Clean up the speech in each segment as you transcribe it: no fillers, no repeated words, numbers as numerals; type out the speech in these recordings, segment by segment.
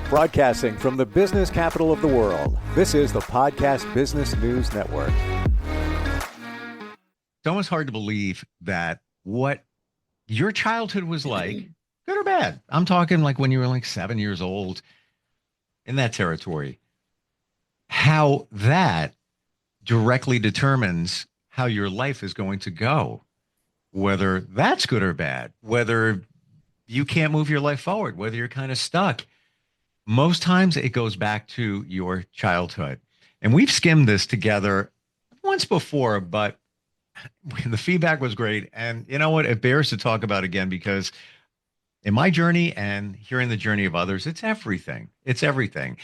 Broadcasting from the business capital of the world, this is the Podcast Business News Network. It's almost hard to believe that what your childhood was like, good or bad. I'm talking like when you were like 7 years old, in that territory, how that directly determines how your life is going to go, whether that's good or bad, whether you can't move your life forward, whether you're kind of stuck. Most times it goes back to your childhood. And we've skimmed this together once before, but the feedback was great. And you know what? It bears to talk about again, because in my journey and hearing the journey of others, it's everything. It's everything.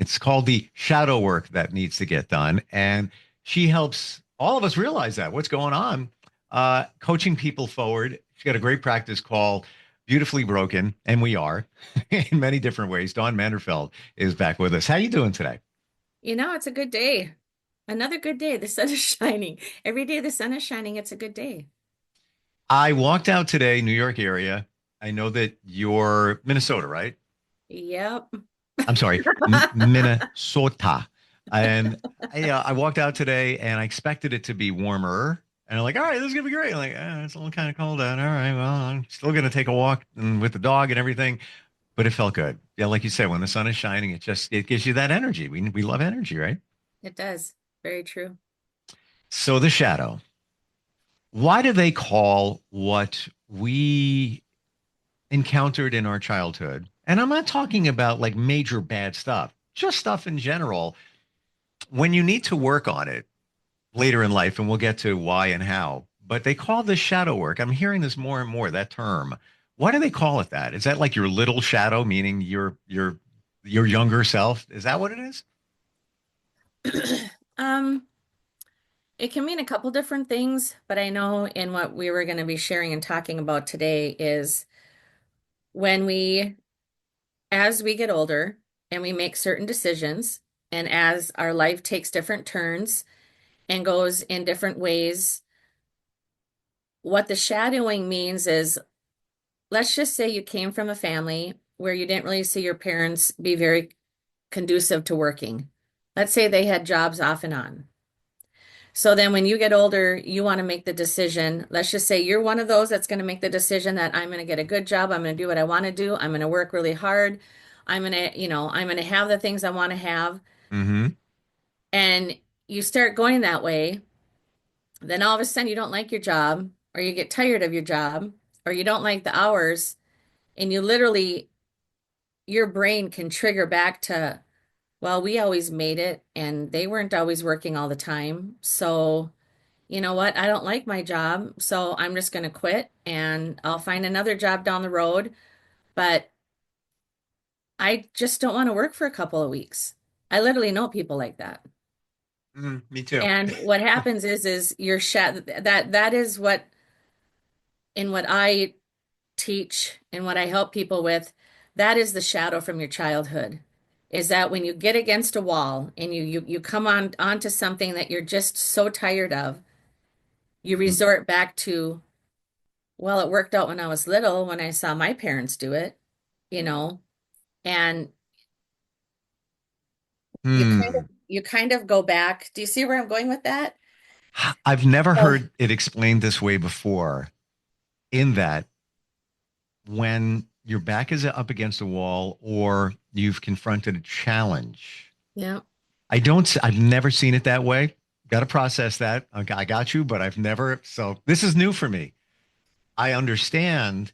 It's called the shadow work that needs to get done. And she helps all of us realize that what's going on, coaching people forward. She's got a great practice called Beautifully Broken, and we are in many different ways. Dawn Manderfeld is back with us. How you doing today? You know, it's a good day. Another good day. The sun is shining. Every day the sun is shining, it's a good day. I walked out today, New York area. I know that you're Minnesota, right? Yep. I'm sorry, Minnesota. And I walked out today and I expected it to be warmer. And I'm like, all right, this is going to be great. I'm like, it's a little kind of cold out. All right, well, I'm still going to take a walk with the dog and everything. But it felt good. Yeah, like you said, when the sun is shining, it gives you that energy. We love energy, right? It does. Very true. So the shadow. Why do they call what we encountered in our childhood? And I'm not talking about like major bad stuff, just stuff in general. When you need to work on it later in life, and we'll get to why and how, but they call this shadow work. I'm hearing this more and more, that term. Why do they call it that? Is that like your little shadow, meaning your younger self? Is that what it is? It can mean a couple different things, but I know in what we were going to be sharing and talking about today is as we get older and we make certain decisions, and as our life takes different turns and goes in different ways, what the shadowing means is, let's just say you came from a family where you didn't really see your parents be very conducive to working. Let's say they had jobs off and on. So then when you get older, you want to make the decision. Let's just say you're one of those that's going to make the decision that I'm going to get a good job. I'm going to do what I want to do. I'm going to work really hard. I'm going to have the things I want to have. Mm-hmm. And you start going that way. Then all of a sudden you don't like your job, or you get tired of your job, or you don't like the hours. And your brain can trigger back to, well, we always made it and they weren't always working all the time. So, you know what? I don't like my job. So I'm just going to quit and I'll find another job down the road. But I just don't want to work for a couple of weeks. I literally know people like that. Me too. And what happens is your that is what, in what I teach and what I help people with, that is the shadow from your childhood. Is that when you get against a wall and you come onto something that you're just so tired of, you resort back to, well, it worked out when I was little, when I saw my parents do it, and you kind of go back. Do you see where I'm going with that? I've never heard it explained this way before, in that when your back is up against a wall or you've confronted a challenge. Yeah. I've never seen it that way. Got to process that. I got you, but so this is new for me. I understand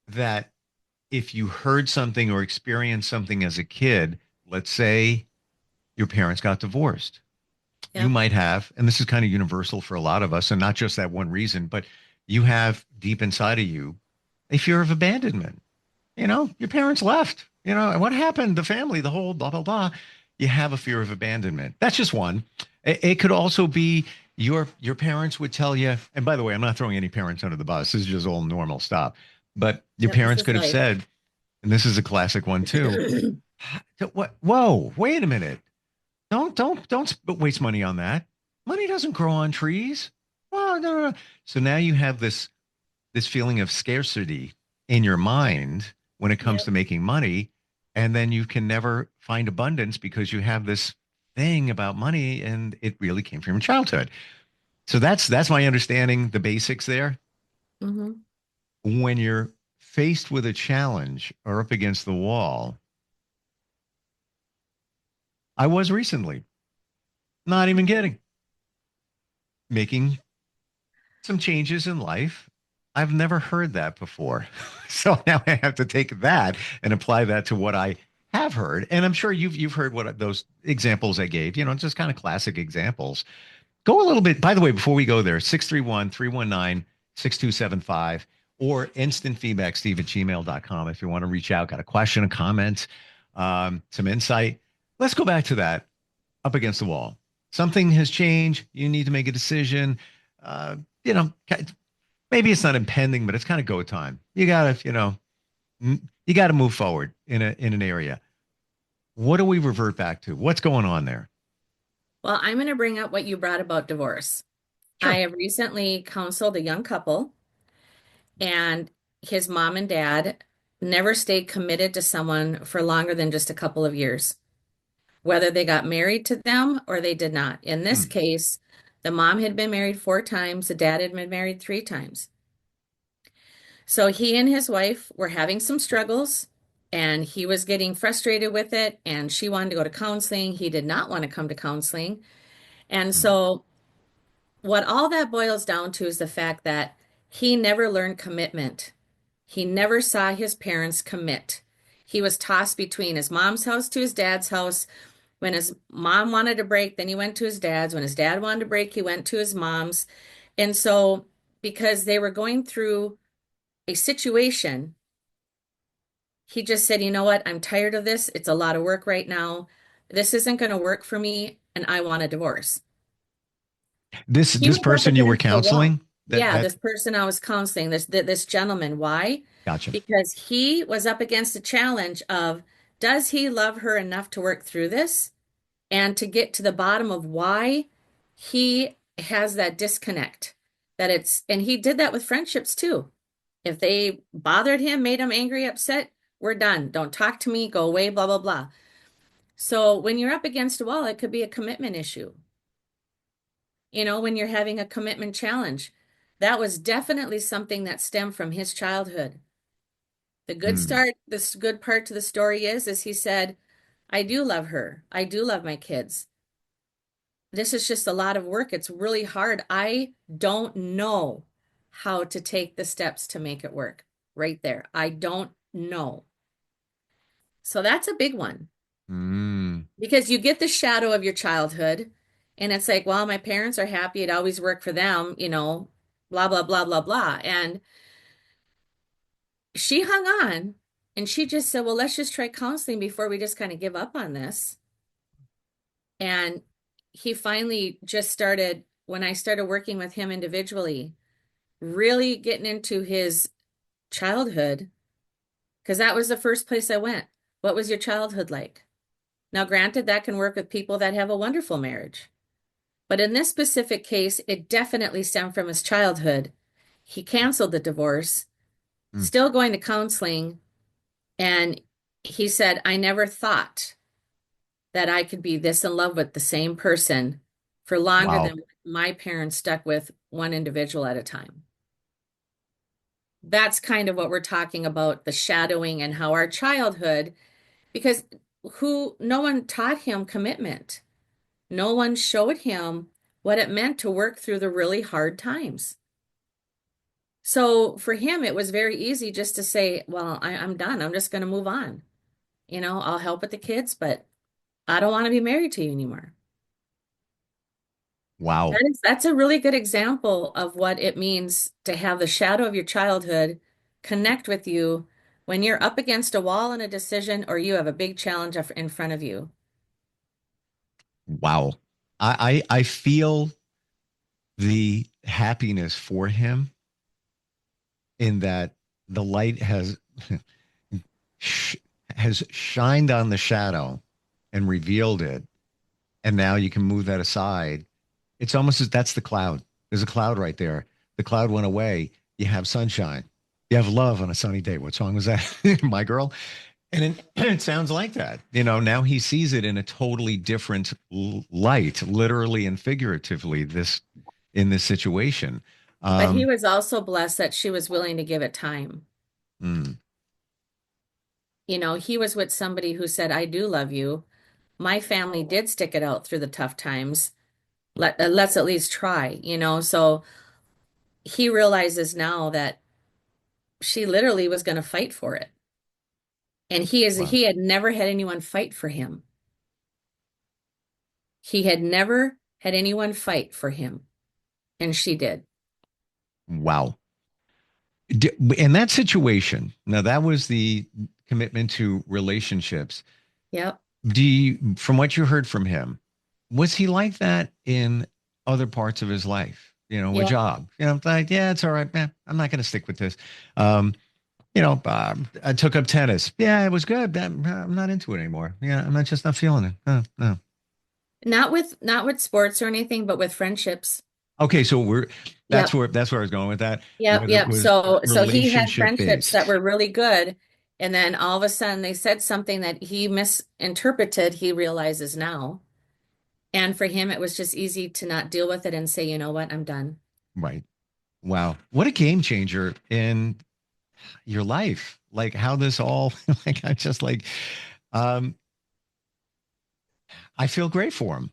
that if you heard something or experienced something as a kid, let's say your parents got divorced. Yeah. You might have, and this is kind of universal for a lot of us, and not just that one reason, but you have deep inside of you a fear of abandonment. Your parents left, and what happened? The family, the whole blah, blah, blah. You have a fear of abandonment. That's just one. It could also be your parents would tell you, and by the way, I'm not throwing any parents under the bus. This is just all normal stuff. But your parents could have said, and this is a classic one too. What? Whoa, wait a minute. Don't waste money on that. Money doesn't grow on trees. Oh, no. So now you have this feeling of scarcity in your mind when it comes to making money. And then you can never find abundance because you have this thing about money and it really came from your childhood. So that's my understanding, the basics there. Hmm. When you're faced with a challenge or up against the wall, I was recently, not even kidding, making some changes in life. I've never heard that before. So now I have to take that and apply that to what I have heard. And I'm sure you've heard what those examples I gave, just kind of classic examples. Go a little bit, by the way, before we go there, 631-319-6275 or instant feedback, steve@gmail.com if you want to reach out, got a question, a comment, some insight. Let's go back to that up against the wall. Something has changed. You need to make a decision. Uh, you know, maybe it's not impending, but it's kind of go time. You gotta move forward in an area. What do we revert back to? What's going on there? Well, I'm going to bring up what you brought about divorce. I Sure. have recently counseled a young couple, and his mom and dad never stayed committed to someone for longer than just a couple of years, whether they got married to them or they did not. In this Hmm. case, the mom had been married 4 times, the dad had been married 3 times. So he and his wife were having some struggles, and he was getting frustrated with it, and she wanted to go to counseling. He did not want to come to counseling. And Hmm. so what all that boils down to is the fact that he never learned commitment. He never saw his parents commit. He was tossed between his mom's house to his dad's house. When his mom wanted a break, then he went to his dad's. When his dad wanted a break, he went to his mom's. And so, because they were going through a situation, he just said, you know what? I'm tired of this. It's a lot of work right now. This isn't going to work for me, and I want a divorce. This He this was up person you were against the wall. counseling, that Yeah, that this person I was counseling, this gentleman. Why? gotcha. Because he was up against the challenge of, does he love her enough to work through this and to get to the bottom of why he has that disconnect? And he did that with friendships too. If they bothered him, made him angry, upset, we're done. Don't talk to me, go away, blah, blah, blah. So when you're up against a wall, it could be a commitment issue. When you're having a commitment challenge. That was definitely something that stemmed from his childhood. Hmm. This good part to the story is he said, I do love her. I do love my kids. This is just a lot of work. It's really hard. I don't know how to take the steps to make it work. Right there. I don't know. So that's a big one Hmm. because you get the shadow of your childhood and it's like, well, my parents are happy. It always worked for them, blah, blah, blah, blah, blah. And she hung on and she just said, well, let's just try counseling before we just kind of give up on this. And he finally just started, when I started working with him individually, really getting into his childhood, because that was the first place I went. What was your childhood like? Now, granted, that can work with people that have a wonderful marriage. But in this specific case, it definitely stemmed from his childhood. He canceled the divorce, Hmm. still going to counseling. And he said, I never thought that I could be this in love with the same person for longer Wow. than my parents stuck with one individual at a time. That's kind of what we're talking about, the shadowing and how our childhood, because no one taught him commitment. No one showed him what it meant to work through the really hard times. So for him, it was very easy just to say, well, I'm done. I'm just going to move on. I'll help with the kids, but I don't want to be married to you anymore. Wow. That's a really good example of what it means to have the shadow of your childhood connect with you when you're up against a wall in a decision or you have a big challenge in front of you. Wow. I feel the happiness for him in that the light sh- has shined on the shadow and revealed it, and now you can move that aside. It's almost as that's the cloud. There's a cloud right there. The cloud went away. You have sunshine. You have love on a sunny day. What song was that? My Girl. And it sounds like that. Now he sees it in a totally different light, literally and figuratively, in this situation. But he Um, was also blessed that she was willing to give it time. mm, He was with somebody who said, I do love you. My family did stick it out through the tough times. Let's at least try. So he realizes now that she literally was going to fight for it. And wow. he had never had anyone fight for him. He had never had anyone fight for him, and she did. Wow. In that situation, now that was the commitment to relationships. Yep. From what you heard from him, was he like that in other parts of his life? A Yep. job, like, yeah, it's all right, man. I'm not going to stick with this. I took up tennis. Yeah, it was good. I'm not into it anymore. Yeah, just not feeling it. No. Not with sports or anything, but with friendships. Okay, so Yep. that's where I was going with that. Yep, Whether it yep. was So he had relationship friendships that based. were really good, and then all of a sudden they said something that he misinterpreted, he realizes now. And for him, it was just easy to not deal with it and say, you know what, I'm done. Right. Wow. What a game changer in your life. Like how this all like I just like um I feel great for him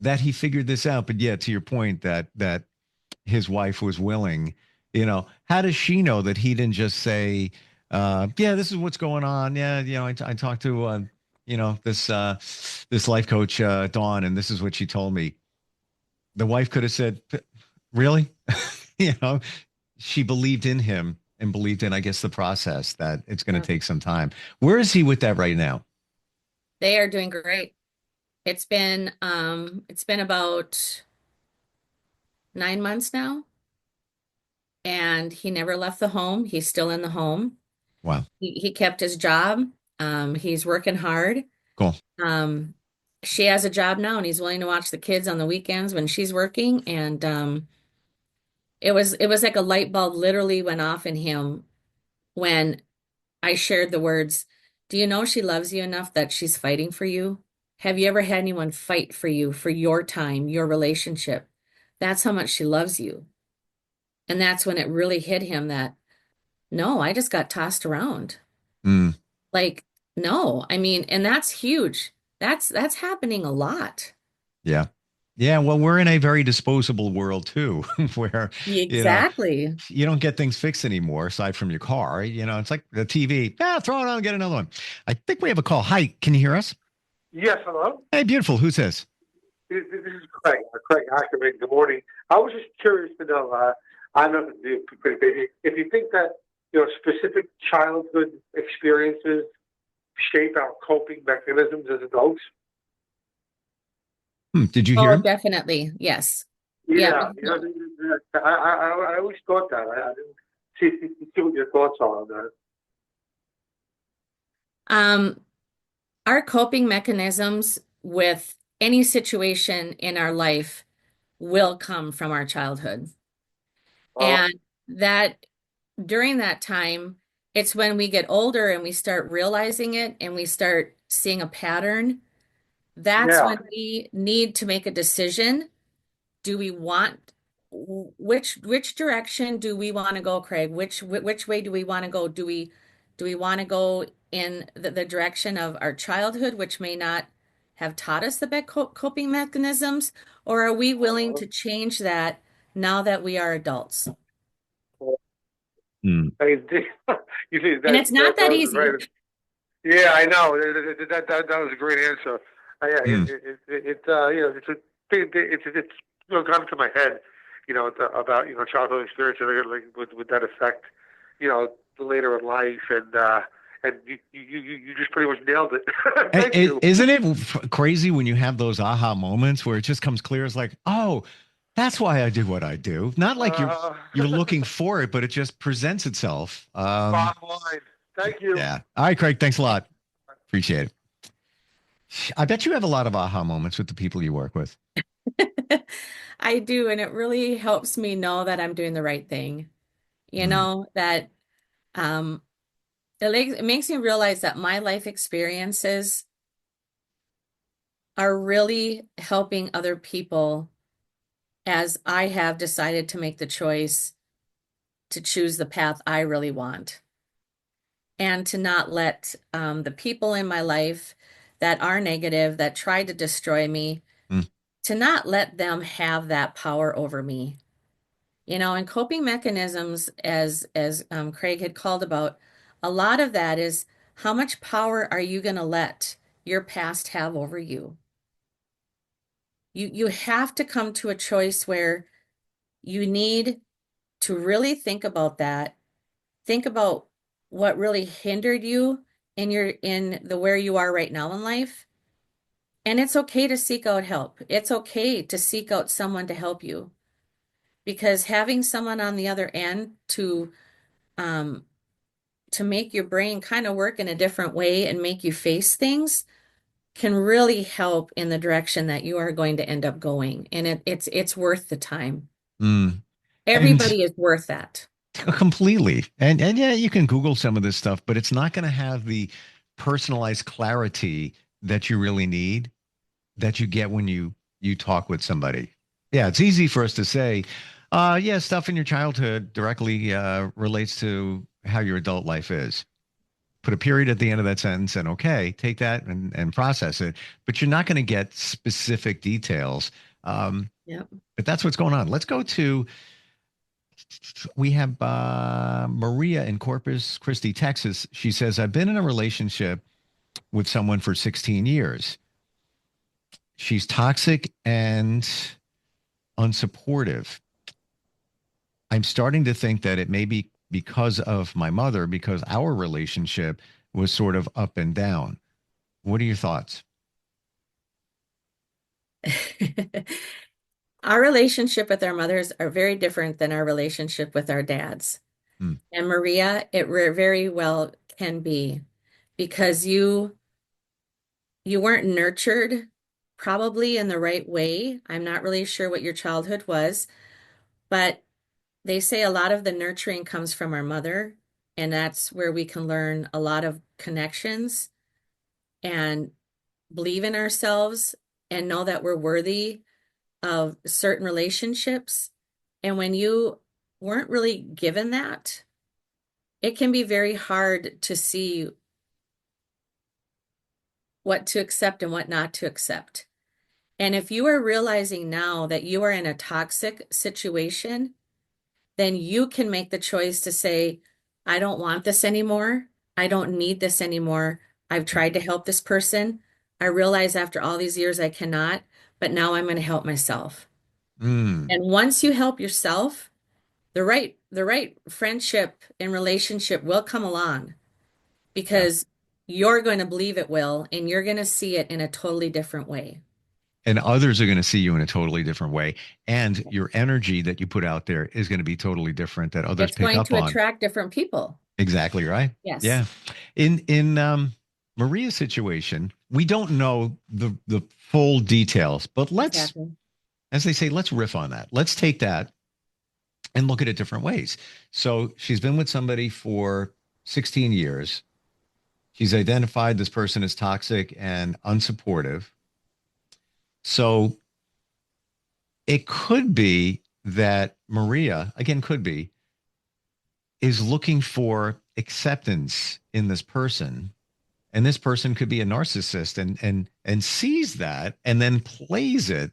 that he figured this out. But yeah, to your point that his wife was willing, how does she know that he didn't just say, yeah, this is what's going on. Yeah, I talked to this life coach, Dawn, and this is what she told me. The wife could have said, really? you know, she believed in him and believed in, I guess, the process that it's going to Yeah. take some time. Where is he with that right now? They are doing great. It's been about 9 months now, and he never left the home. He's still in the home. Wow. He kept his job. He's working hard. Cool. Um, she has a job now, and he's willing to watch the kids on the weekends when she's working. And it was like a light bulb literally went off in him when I shared the words, "Do you know she loves you enough that she's fighting for you? Have you ever had anyone fight for you for your time, your relationship? That's how much she loves you." And that's when it really hit him that no, I just got tossed around. Mm, Like, no, I mean, and that's huge. That's happening a lot. yeah. Yeah. Well, we're in a very disposable world too, where, you know, Exactly. you don't get things fixed anymore aside from your car. It's like the TV. Throw it on, get another one. I think we have a call. Hi, can you hear us? Yes, hello. Hey, beautiful. Who's this? This is Craig. Craig Ackerman. Good morning. I was just curious to know. I don't know if you think that specific childhood experiences shape our coping mechanisms as adults. Did you hear Oh, him? definitely. Yes. Yeah. Yeah, I always thought that. I didn't see what your thoughts are on that. Um, our coping mechanisms with any situation in our life will come from our childhood. Uh, And that during that time, it's when we get older and we start realizing it and we start seeing a pattern. That's yeah. when we need to make a decision. Do we want which direction do we want to go, Craig? Which way do we want to go? Do we want to go in the direction of our childhood, which may not have taught us the best coping mechanisms, or are we willing Uh, to change that now that we are adults? Hmm. I mean, you see And it's not that that was a easy. great. Yeah, I know. That was a great answer. Yeah, Hmm. it's come to my head, about childhood experiences like with that effect, later in life, and you just pretty much nailed it. Thank you. Isn't it crazy when you have those aha moments where it just comes clear? It's like, oh, that's why I do what I do. Not like Uh, you're looking for it, but it just presents itself. Bottom line. Thank you. Yeah. All right, Craig. Thanks a lot. Appreciate it. I bet you have a lot of aha moments with the people you work with. I do, and it really helps me know that I'm doing the right thing. Mm, That um it makes me realize that my life experiences are really helping other people as I have decided to make the choice to choose the path I really want and to not let the people in my life that are negative, that try to destroy me, Mm, to not let them have that power over me. And coping mechanisms, as Craig had called about, a lot of that is how much power are you going to let your past have over you? You have to come to a choice where you need to really think about that. Think about what really hindered you in the where you are right now in life. And it's okay to seek out help. It's okay to seek out someone to help you because having someone on the other end um to make your brain kind of work in a different way and make you face things can really help in the direction that you are going to end up going. And it's worth the time. mm. And Everybody is worth that. completely. And yeah, you can Google some of this stuff, but it's not going to have the personalized clarity that you really need that you get when you talk with somebody. Yeah, it's easy for us to say, yeah, stuff in your childhood directly relates to how your adult life is. Put a period at the end of that sentence and okay, take that and process it. But you're not going to get specific details. Um, Yep. but that's what's going on. Let's go to, we have Maria in Corpus Christi, Texas. She says, I've been in a relationship with someone for 16 years. She's toxic and unsupportive. I'm starting to think that it may be because of my mother, because our relationship was sort of up and down. What are your thoughts? Our relationship with our mothers are very different than our relationship with our dads. Hmm. And Maria, it very well can be because you weren't nurtured probably in the right way. I'm not really sure what your childhood was, but they say a lot of the nurturing comes from our mother, and that's where we can learn a lot of connections and believe in ourselves and know that we're worthy of certain relationships. And when you weren't really given that, it can be very hard to see what to accept and what not to accept. And if you are realizing now that you are in a toxic situation, then you can make the choice to say, I don't want this anymore. I don't need this anymore. I've tried to help this person. I realize after all these years I cannot, but now I'm going to help myself. Mm, And once you help yourself, the right friendship and relationship will come along yeah. because you're going to believe it will, and you're going to see it in a totally different way. And others are going to see you in a totally different way. And your energy that you put out there is going to be totally different that others It's pick going up to on. attract different people. Exactly right. Yes, Yeah. In Maria's situation, we don't know the full details, but let's, exactly. as they say, let's riff on that. Let's take that and look at it different ways. So she's been with somebody for 16 years. She's identified this person as toxic and unsupportive. So it could be that Maria, again, could be, is looking for acceptance in this person. And this person could be a narcissist and sees that and then plays it,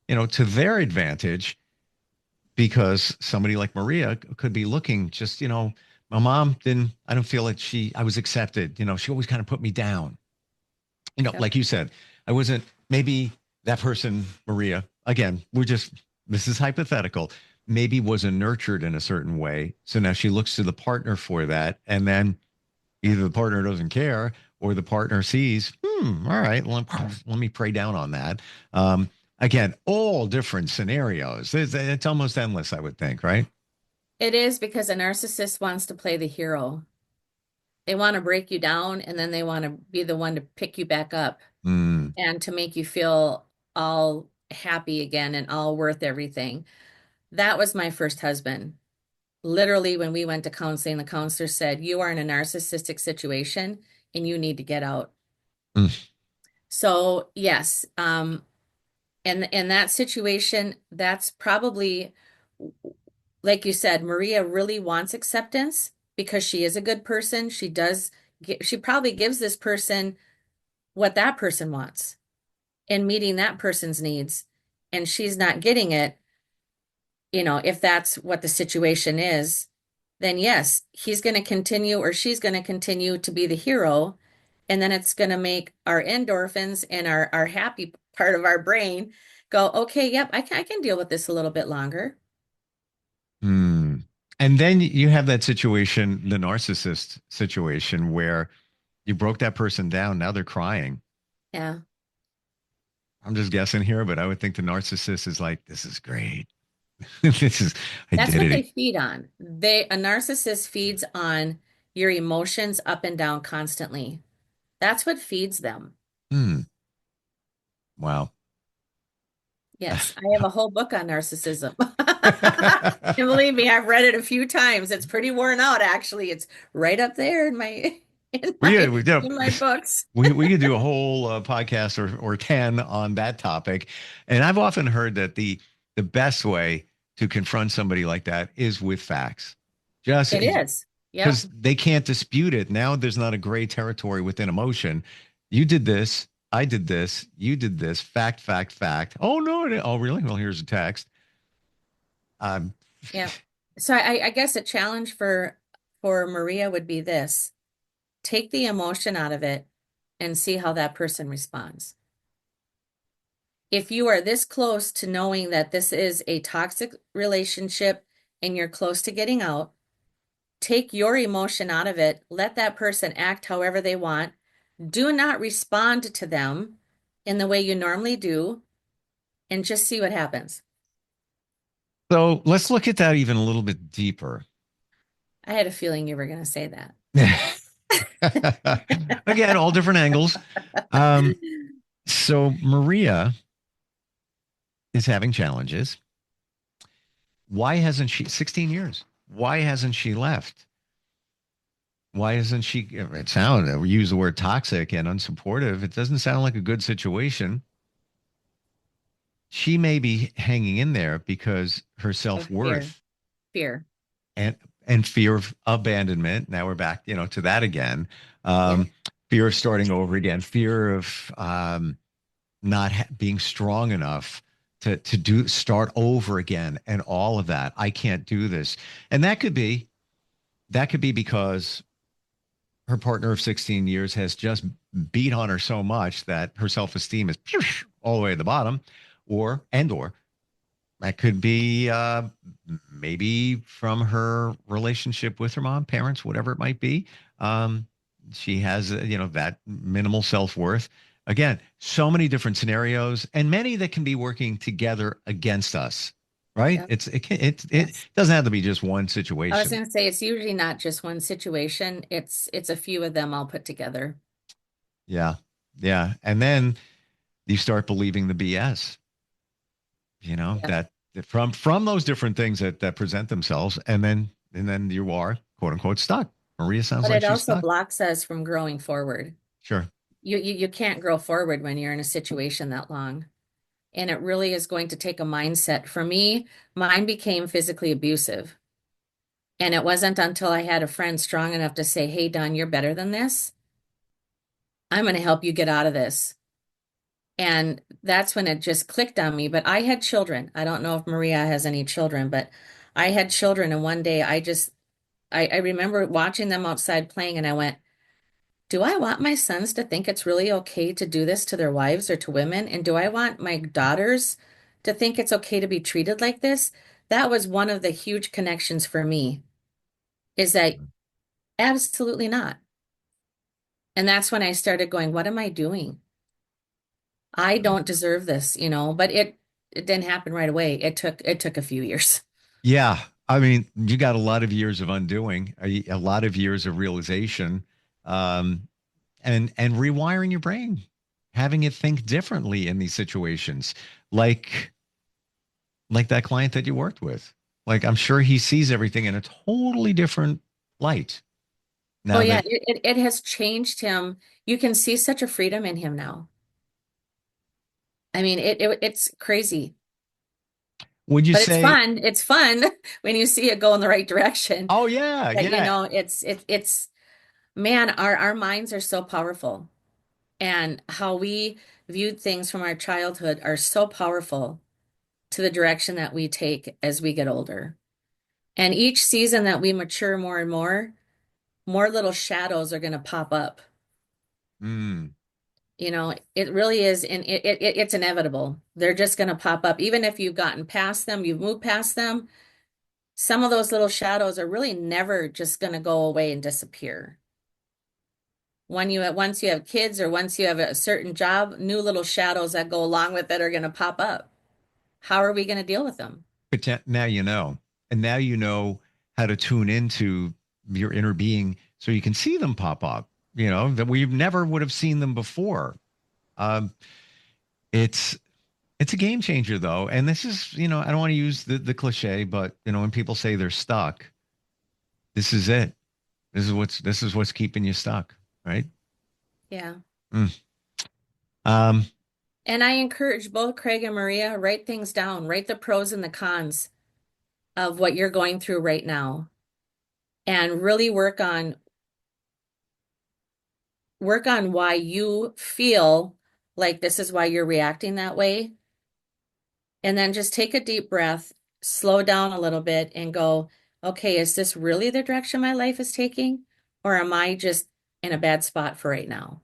to their advantage because somebody like Maria could be looking just, my mom didn't, I don't feel like I was accepted. She always kind of put me down. Yep. Like you said, I wasn't, maybe that person, Maria, again, this is hypothetical, maybe wasn't nurtured in a certain way. So now she looks to the partner for that. And then either the partner doesn't care or the partner sees, all right, let me pray down on that. Again, all different scenarios. It's almost endless, I would think, right? It is because a narcissist wants to play the hero. They want to break you down and then they want to be the one to pick you back up Mm, and to make you feel all happy again and all worth everything. That was my first husband. Literally, when we went to counseling, the counselor said, "You are in a narcissistic situation and you need to get out." Mm. So, yes, and in that situation, that's probably, like you said, Maria really wants acceptance because she is a good person. She probably gives this person what that person wants and meeting that person's needs, and she's not getting it. If that's what the situation is, then yes, he's going to continue or she's going to continue to be the hero. And then it's going to make our endorphins and our happy part of our brain go, okay, yep, I can deal with this a little bit longer. Hmm. And then you have that situation, the narcissist situation, where you broke that person down. Now they're crying. Yeah. I'm just guessing here, but I would think the narcissist is like, this is great. This is, I That's did what they it. feed on. A narcissist feeds on your emotions up and down constantly. That's what feeds them. Hmm. Wow. Yes, I have a whole book on narcissism. And believe me, I've read it a few times. It's pretty worn out, actually. It's right up there in my in Well, yeah, my we do. in my books. We could do a whole podcast or 10 on that topic. And I've often heard that the best way to confront somebody like that is with facts. Just It is. Yep. because they can't dispute it. Now there's not a gray territory within emotion. You did this, I did this, you did this, fact, fact, fact. Oh no, oh really? Well, here's a text. Um, Yep. So I guess a challenge for Maria would be this. Take the emotion out of it and see how that person responds. If you are this close to knowing that this is a toxic relationship and you're close to getting out, take your emotion out of it. Let that person act however they want. Do not respond to them in the way you normally do, and just see what happens. so let's look at that even a little bit deeper. I had a feeling you were going to say that. Again, all different angles. Um, so Maria is having challenges. Why hasn't she, 16 years? Why hasn't she left? Why isn't she, it sounds, we use the word toxic and unsupportive. It doesn't sound like a good situation. She may be hanging in there because her Of fear. self-worth Fear. and fear of abandonment. Now we're back, to that again. Yeah. Fear of starting over again, fear of not being strong enough to start over again, and all of that. I can't do this, and that could be because her partner of 16 years has just beat on her so much that her self-esteem is all the way at the bottom, or that could be maybe from her relationship with her mom, parents, whatever it might be. She has, that minimal self-worth. Again, so many different scenarios and many that can be working together against us, right? Yeah. It Yes. doesn't have to be just one I was situation. going to say it's usually not just one situation. It's a few of them all put together. Yeah. Yeah. And then you start believing the BS, Yeah. that from those different things that present themselves, and then you are quote unquote stuck. Maria sounds But like it she's also stuck. blocks us from growing forward. Sure. You can't grow forward when you're in a situation that long. And it really is going to take a mindset. For me, mine became physically abusive. And it wasn't until I had a friend strong enough to say, "Hey, Don, you're better than this. I'm going to help you get out of this." And that's when it just clicked on me. But I had children. I don't know if Maria has any children, but I had children. And one day I remember watching them outside playing, and I went, do I want my sons to think it's really okay to do this to their wives or to women? And do I want my daughters to think it's okay to be treated like this? That was one of the huge connections for me, is that absolutely not. And that's when I started going, what am I doing? I don't deserve this, but it didn't happen right away. It took a few years. Yeah. I mean, you got a lot of years of undoing, a lot of years of realization, and rewiring your brain, having it think differently in these situations, like that client that you worked with. Like, I'm sure he sees everything in a totally different light Oh now yeah, that, it has changed him. You can see such a freedom in him now. I mean, it's crazy, would you but it's say, fun. It's fun when you see it go in the right direction. oh yeah, But you yeah. know, it's man, our minds are so powerful, and how we viewed things from our childhood are so powerful to the direction that we take as we get older. And each season that we mature more and more little shadows are going to pop up. Mm, You know, it really is, and it's inevitable. They're just going to pop up. Even if you've gotten past them, you've moved past them, some of those little shadows are really never just going to go away and disappear. Once you have kids or once you have a certain job, new little shadows that go along with it are going to pop up. How are we going to deal with them? now you know. And now you know how to tune into your inner being so you can see them pop up, that we never would have seen them before. Um, it's it's a game changer though. And this is, I don't want to use the cliche, but when people say they're stuck, this is it. This is what's keeping you stuck, right? Yeah. Mm. Um, And I encourage both Craig and Maria, write things down, write the pros and the cons of what you're going through right now, and really work on why you feel like this is why you're reacting that way. And then just take a deep breath, slow down a little bit and go, okay, is this really the direction my life is taking? Or am I just in a bad spot for right now?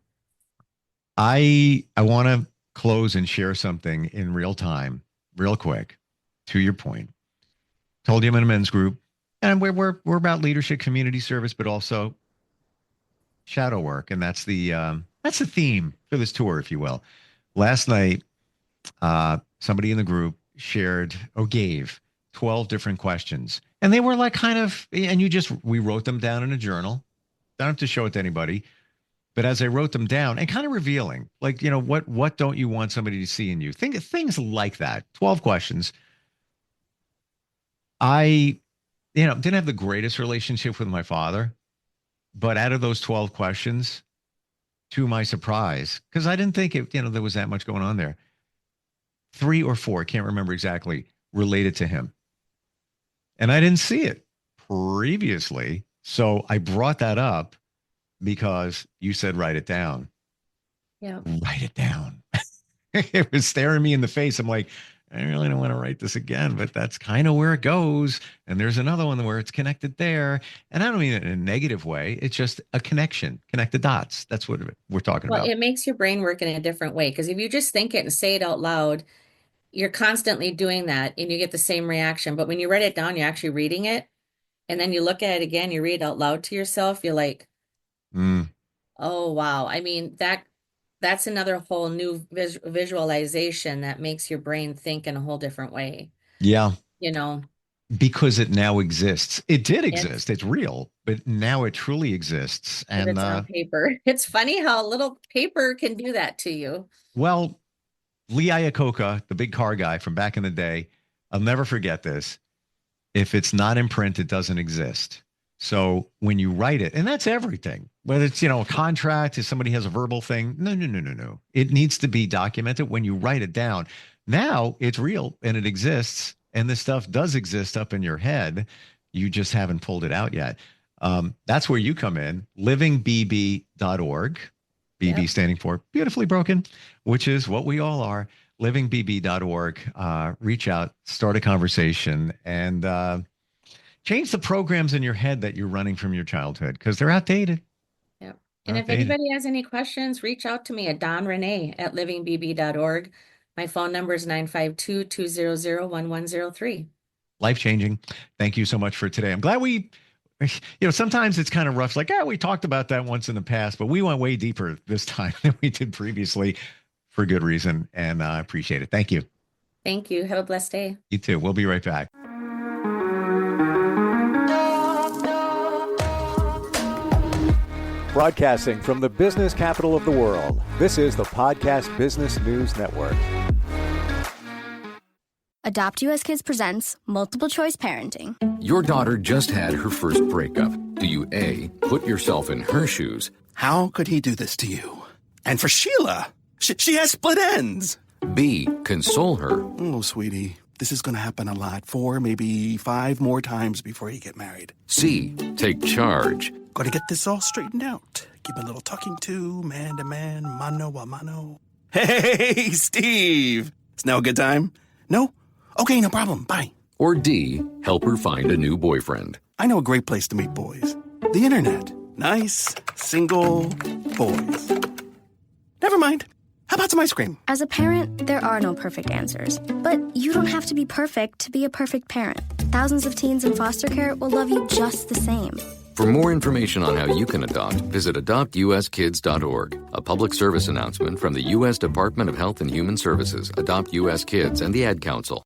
I want to close and share something in real time, real quick, to your point. Told you I'm in a men's group, and we're about leadership, community service, but also shadow work, and that's the theme for this tour, if you will. Last night, somebody in the group shared or gave 12 different questions, and they were like and we wrote them down in a journal. Don't have to show it to anybody, but as I wrote them down and kind of revealing, like, what don't you want somebody to see in you? Think of things like that. 12 questions. I, didn't have the greatest relationship with my father, but out of those 12 questions, to my surprise, because I didn't think there was that much going on there, 3 or 4, can't remember exactly, related to him. And I didn't see it previously. So I brought that up because you said, write it down. Yeah. Write it down. It was staring me in the face. I'm like, I really don't want to write this again, but that's kind of where it goes. And there's another one where it's connected there. And I don't mean it in a negative way. It's just a connection, connect the dots. That's what we're talking Well, about. it makes your brain work in a different way because if you just think it and say it out loud, you're constantly doing that and you get the same reaction. But when you write it down, you're actually reading it. And then you look at it again, you read it out loud to yourself, you're like, Mm, oh wow. I mean, that's another whole new visualization that makes your brain think in a whole different way. yeah, You know, because it now exists. It did it's exist. It's real, but now it truly exists. if And it's on paper. It's funny how a little paper can do that to you. well, Lee Iacocca, the big car guy from back in the day, I'll never forget this. If it's not in print, it doesn't exist. So when you write it, and that's everything, whether it's, a contract, if somebody has a verbal thing, no, no, no, no, no. It needs to be documented when you write it down. Now it's real and it exists. And this stuff does exist up in your head. You just haven't pulled it out yet. That's where you come in, livingbb.org, BB Yep. standing for beautifully broken, which is what we all are. Livingbb.org. Reach out, start a conversation, and change the programs in your head that you're running from your childhood because they're outdated. Yep. They're And if outdated. anybody has any questions, reach out to me at donrenee@livingbb.org. My phone number is 952-200-1103. Life changing. Thank you so much for today. I'm glad sometimes it's kind of rough. It's like, we talked about that once in the past, but we went way deeper this time than we did previously for good reason. And I appreciate it. Thank you. Thank you. Have a blessed day. You too. We'll be right back. Broadcasting from the business capital of the world, this is the Podcast Business News Network. Adopt US Kids presents Multiple Choice Parenting. Your daughter just had her first breakup. Do you A, put yourself in her shoes? How could he do this to you? And for Sheila, she has split ends. B, console her? Oh, sweetie, this is going to happen a lot. 4, maybe 5 more times before you get married. C, take charge? Got to get this all straightened out. Give a little talking to, man to man, mano a mano. Hey, Steve! It's now a good time? No? Okay, no problem. Bye. Or D, help her find a new boyfriend? I know a great place to meet boys. The internet. Nice, single boys. Never mind. How about some ice cream? As a parent, there are no perfect answers. But you don't have to be perfect to be a perfect parent. Thousands of teens in foster care will love you just the same. For more information on how you can adopt, visit adoptuskids.org. A public service announcement from the U.S. Department of Health and Human Services, Adopt U.S. Kids, and the Ad Council.